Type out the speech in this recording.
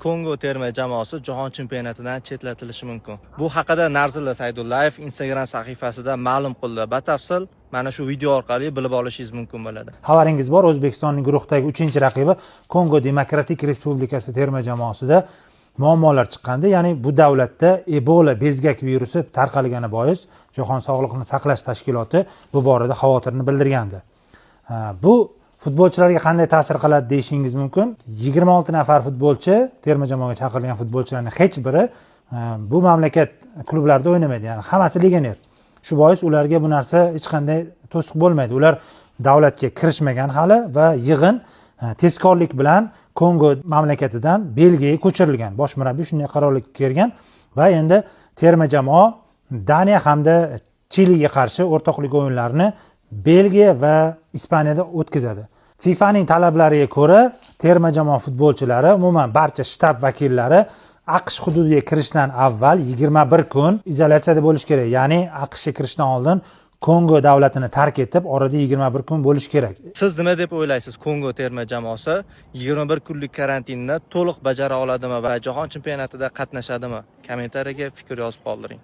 Kongo terma jamoasi jahon chempionatidan chetlatilishi mumkin. Bu haqida Narzilla Saydullayev Instagram sahifasida ma'lum qildi. Batafsil mana shu video orqali bilib olishingiz mumkin bo'ladi. Xabaringiz bor, O'zbekistonning guruhdagi 3-raqibi Kongo Demokratik Respublikasi terma jamoasida muammolar chiqqandi. Ya'ni bu davlatda Ebola bezgak virusi tarqalgani bois Jahon Sog'liqni saqlash tashkiloti bu borada xavotirini bildirgandi. Bu futbolchilarga qanday ta'sir qiladi deyishingiz mumkin. 26 nafar futbolchi, terma jamoaga chaqirilgan futbolchilarning hech biri bu mamlakat klublarida o'ynamaydi. Ya'ni hammasi legioner. Shu bois ularga bu narsa hech qanday to'siq bo'lmaydi. Ular davlatga kirishmagan hali va yig'in tezkorlik bilan Kongo mamlakatidan Belgiyaga ko'chirilgan. Bosh murabbiy shunday qarorga kelgan va endi terma jamoa Daniya hamda Chiliga qarshi o'rtoqlik o'yinlarini Belgiya va Ispaniyada o'tkazadi. FIFAning talablariga ko'ra, terma jamoa futbolchilari, umuman barcha shtab vakillari AQSh hududiga kirishdan avval 21 kun izolyatsiyada bo'lish kerak. Ya'ni AQShga kirishdan oldin Kongo davlatini tark etib, orada 21 kun bo'lish kerak. Siz nima deb o'ylaysiz? Kongo terma jamoasi 21 kunlik karantinni to'liq bajara oladimi va jahon chempionatida qatnashadimi? Kommentariyaga fikr yozib qoldiring.